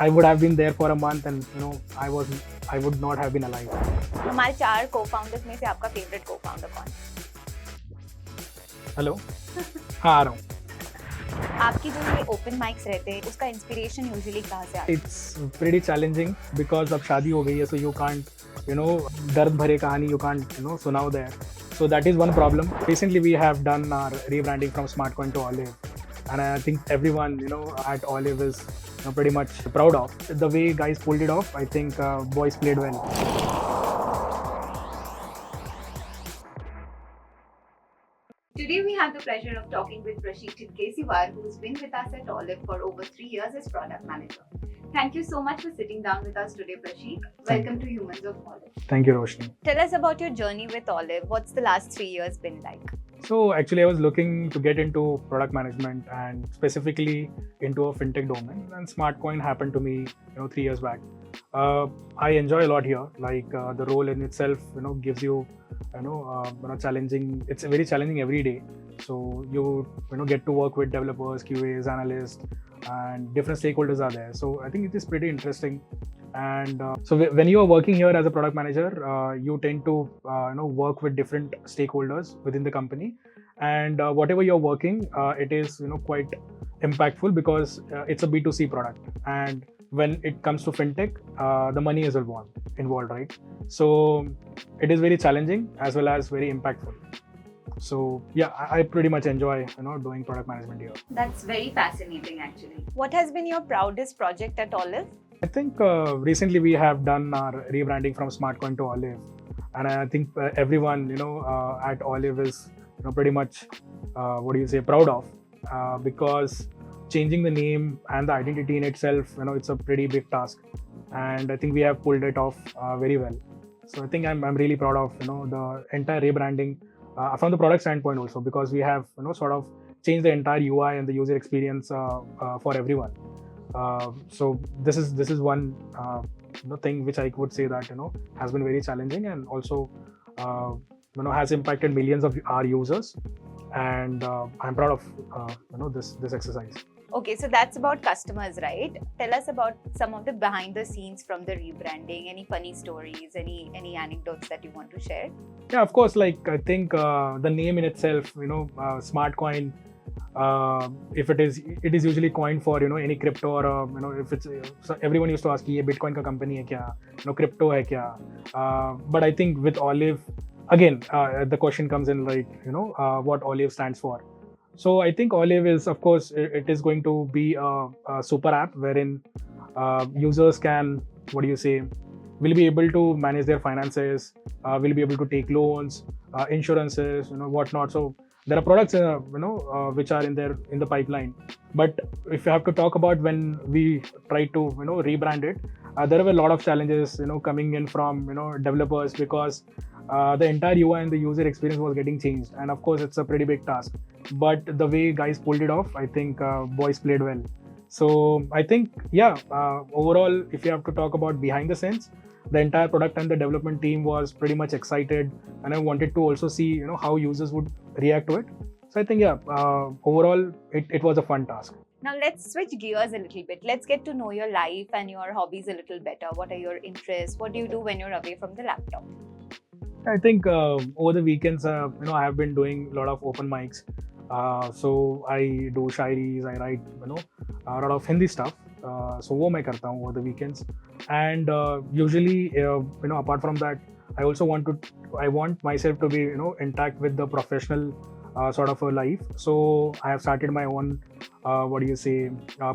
I would have been there for a month and I would not have been alive. हमारे 4 co-founders में से आपका favorite co-founder कौन है? हेलो हाँ आ रहा हूँ. आपकी जो ये open mics रहते हैं उसका inspiration usually कहाँ से आता है? It's pretty challenging because अब शादी हो गई है, so you can't दर्द भरे कहानी you can't सुनाओ there. So that is one problem. Recently we have done our rebranding from Smartcoin to Olive, and I think everyone at Olive is pretty much proud of the way guys pulled it off. I think boys played well. Today we have the pleasure of talking with Prashik Chitkesiwar, who's been with us at Olive for over 3 years as product manager. Thank you so much for sitting down with us today, Prashik. Welcome to Humans of Olyv. Thank you, Roshni. Tell us about your journey with Olive. What's the last 3 years been like? So actually, I was looking to get into product management and specifically into a fintech domain. And SmartCoin happened to me, 3 years back. I enjoy a lot here. Like the role in itself, gives you, challenging. It's very challenging every day. So you get to work with developers, QAs, analysts, and different stakeholders are there. So I think it is pretty interesting. And so when you are working here as a product manager, you tend to work with different stakeholders within the company, and whatever you're working, it is quite impactful because it's a B2C product, and when it comes to fintech, the money is involved, right? So it is very challenging as well as very impactful. So yeah, I pretty much enjoy doing product management here. That's very fascinating, actually. What has been your proudest project at Olive? I think recently we have done our rebranding from Smartcoin to Olive, and I think everyone at Olive is pretty much proud of because changing the name and the identity in itself, it's a pretty big task, and I think we have pulled it off very well. So I think I'm really proud of the entire rebranding from the product standpoint also, because we have sort of changed the entire UI and the user experience for everyone. So this is one thing which I would say that has been very challenging, and also has impacted millions of our users, and I'm proud of this exercise. Okay, so that's about customers, right? Tell us about some of the behind the scenes from the rebranding. Any funny stories, any anecdotes that you want to share? Yeah, of course. Like I think the name in itself, Smartcoin. If it is usually coined for any crypto, or if it's so everyone used to ask ये Bitcoin का company है क्या, crypto है क्या, but I think with Olive again the question comes in, like what Olive stands for. So I think Olive is, of course, it is going to be a super app wherein users can will be able to manage their finances, will be able to take loans, insurances, whatnot. So there are products which are in the pipeline, but if you have to talk about when we try to rebrand it, there were a lot of challenges coming in from developers, because the entire UI and the user experience was getting changed, and of course it's a pretty big task, but the way guys pulled it off, I think boys played well. So I think overall, if you have to talk about behind the scenes, the entire product and the development team was pretty much excited, and I wanted to also see how users would react to it. So I think overall it was a fun task. Now let's switch gears a little bit. Let's get to know your life and your hobbies a little better. What are your interests? What do you do when you're away from the laptop? I think over the weekends, I have been doing a lot of open mics. So I do shairis, I write a lot of Hindi stuff. So वो मैं करता हूँ over the weekends. And usually, apart from that, I also want myself to be intact with the professional sort of a life. So I have started my own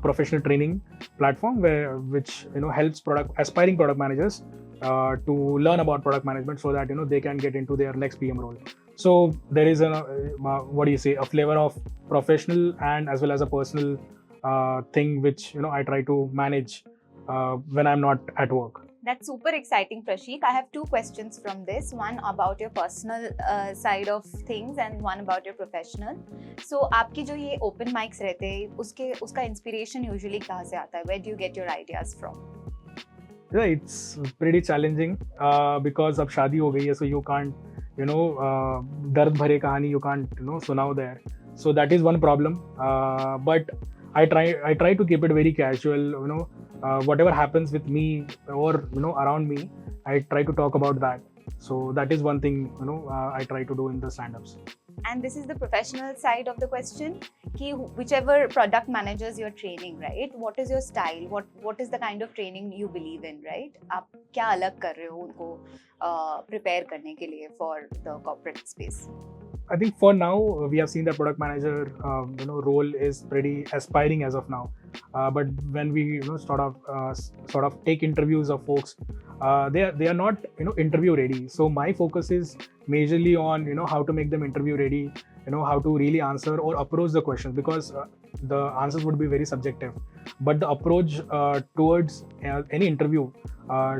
professional training platform which helps aspiring product managers to learn about product management, so that they can get into their next PM role. So there is a flavor of professional and as well as a personal thing which I try to manage when I'm not at work. That's super exciting, Prashik. I have 2 questions from this. One about your personal side of things and one about your professional. So, आपकी जो ये open mics रहते हैं, उसका inspiration usually कहाँ से आता है? Where do you get your ideas from? Yeah, it's pretty challenging because अब शादी हो गई है, so you can't दर्द भरे कहानी you can't सुनाओ there. So that is one problem. But I try to keep it very casual. Whatever happens with me or around me, I try to talk about that. So that is one thing I try to do in the stand-ups. And this is the professional side of the question. Ki whichever product managers you're training, right? What is your style? What is the kind of training you believe in, right? आप क्या अलग कर रहे हो उनको prepare करने के लिए for the corporate space? I think for now we have seen that product manager role is pretty aspiring as of now. But when we sort of take interviews of folks, they are not interview ready. So my focus is majorly on how to make them interview ready, how to really answer or approach the questions, because the answers would be very subjective. But the approach towards any interview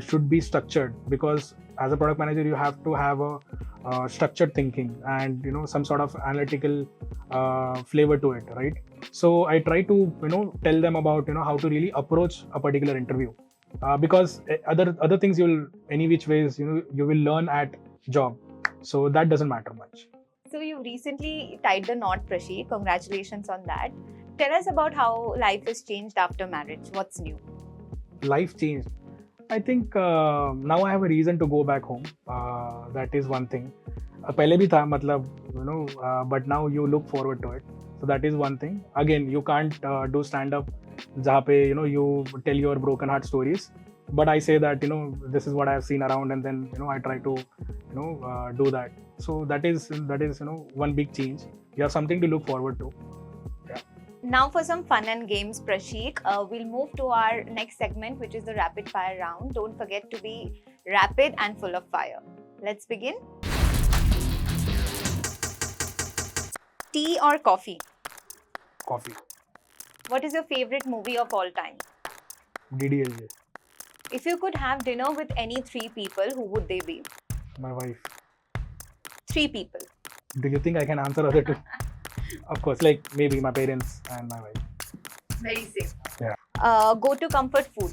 should be structured, because as a product manager you have to have a structured thinking and some sort of analytical flavor to it, right? So I try to tell them about how to really approach a particular interview, because other things you'll any which ways you will learn at job, so that doesn't matter much. So you recently tied the knot, Prashik. Congratulations on that. Tell us about how life has changed after marriage. What's new? Life changed. I think now I have a reason to go back home. That is one thing. पहले भी था मतलब but now you look forward to it. So that is one thing. Again, you can't do stand up जहाँ पे you tell your broken heart stories. But I say that this is what I have seen around, and then I try to do that. So that is one big change. You have something to look forward to. Now for some fun and games, Prashik. We'll move to our next segment, which is the rapid fire round. Don't forget to be rapid and full of fire. Let's begin. Tea or coffee? Coffee. What is your favorite movie of all time? DDLJ. If you could have dinner with any three people, who would they be? My wife. Three people. Do you think I can answer other two? Of course, like maybe my parents and my wife. Very safe. Yeah. Go to comfort food.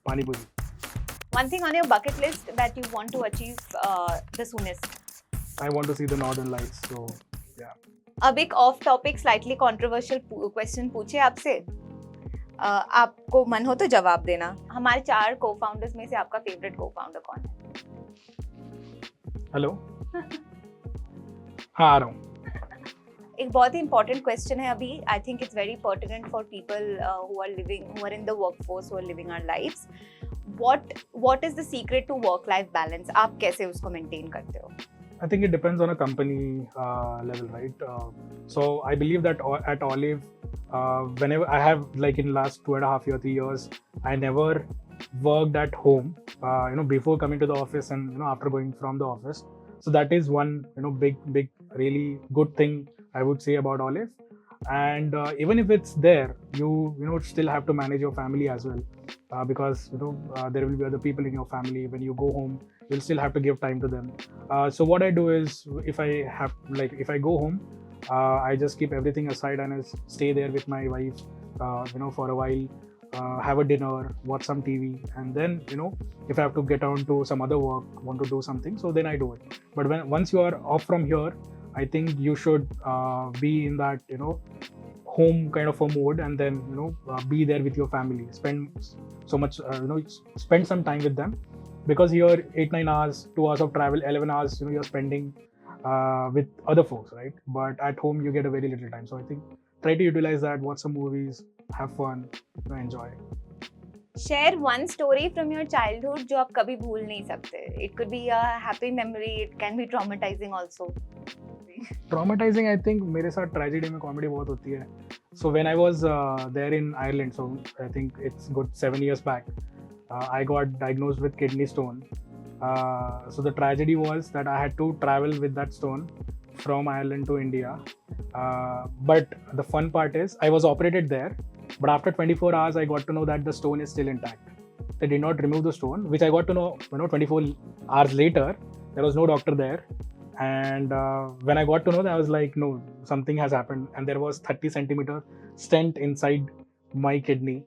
Pani puri. One thing on your bucket list that you want to achieve the soonest. I want to see the northern lights, so yeah. अब एक of topic slightly controversial question पूछे आपसे, आपको मन हो तो जवाब देना. हमारे 4 को-फाउंडर्स में से आपका फेवरेट को-फाउंडर कौन है? हेलो. हाँ, आ रहा हूँ. एक बहुत ही इंपॉर्टेंट क्वेश्चन है अभी. I think it's very pertinent for people who are in the workforce, who are living our lives. What is the secret to work life balance? आप कैसे उसको मेंटेन करते हो? I think it depends on a company level, right? So I believe that at Olive, whenever I have, like in last 2.5 years, 3 years, I never worked at home, before coming to the office and after going from the office. So that is one big really good thing I would say about Olive. And even if it's there, you still have to manage your family as well, because there will be other people in your family. When you go home, you'll still have to give time to them. So what I do is, if I go home, I just keep everything aside and I stay there with my wife, for a while, have a dinner, watch some TV, and then if I have to get on to some other work, want to do something, so then I do it. But once you are off from here, I think you should be in that home kind of a mode, and then be there with your family, spend so much spend some time with them, because here 8-9 hours, 2 hours of travel, 11 hours you're spending with other folks, right? But at home you get a very little time. So I think try to utilize that, watch some movies, have fun, enjoy. Share one story from your childhood जो आप कभी भूल नहीं सकते. It could be a happy memory, it can be traumatizing also. Traumatizing, I think मेरे साथ tragedy में comedy बहुत होती है. So when I was there in Ireland, so I think it's good 7 years back, I got diagnosed with kidney stone. So the tragedy was that I had to travel with that stone from Ireland to India. But the fun part is, I was operated there, but after 24 hours, I got to know that the stone is still intact. They did not remove the stone, which I got to know 24 hours later. There was no doctor there. And when I got to know that, I was like, no, something has happened. And there was 30 centimeter stent inside my kidney.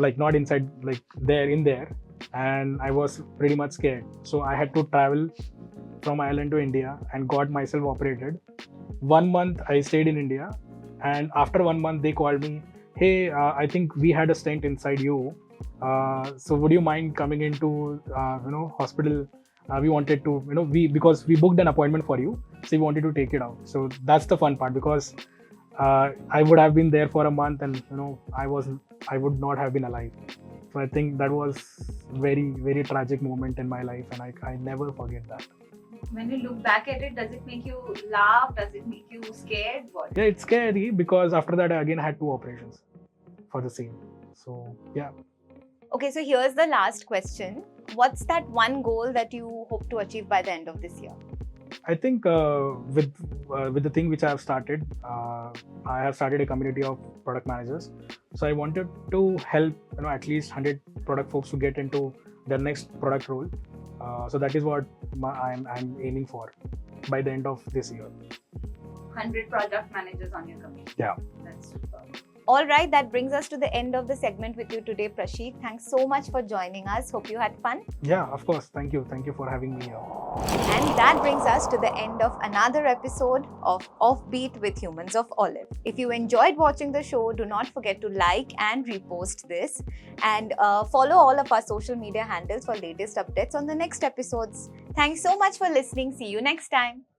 Like not inside, like in there. And I was pretty much scared. So I had to travel from Ireland to India and got myself operated. 1 month I stayed in India, And after 1 month, they called me, hey, I think we had a stent inside you. So would you mind coming into hospital? We wanted to, because we booked an appointment for you, so we wanted to take it out. So that's the fun part, because I would have been there for a month, and I would not have been alive. So I think that was very, very tragic moment in my life, and I never forget that. When you look back at it, does it make you laugh? Does it make you scared? What? Yeah, it's scary, because after that I again had 2 operations for the same. So yeah. Okay, so here's the last question. What's that one goal that you hope to achieve by the end of this year? I think with the thing which I have started, I have started a community of product managers. So I wanted to help at least 100 product folks to get into their next product role. So that is what I'm aiming for by the end of this year. 100 product managers on your community. Yeah. That's super. All right, that brings us to the end of the segment with you today, Prashik. Thanks so much for joining us. Hope you had fun. Yeah, of course. Thank you. Thank you for having me here. And that brings us to the end of another episode of Offbeat with Humans of Olyv. If you enjoyed watching the show, do not forget to like and repost this. And follow all of our social media handles for latest updates on the next episodes. Thanks so much for listening. See you next time.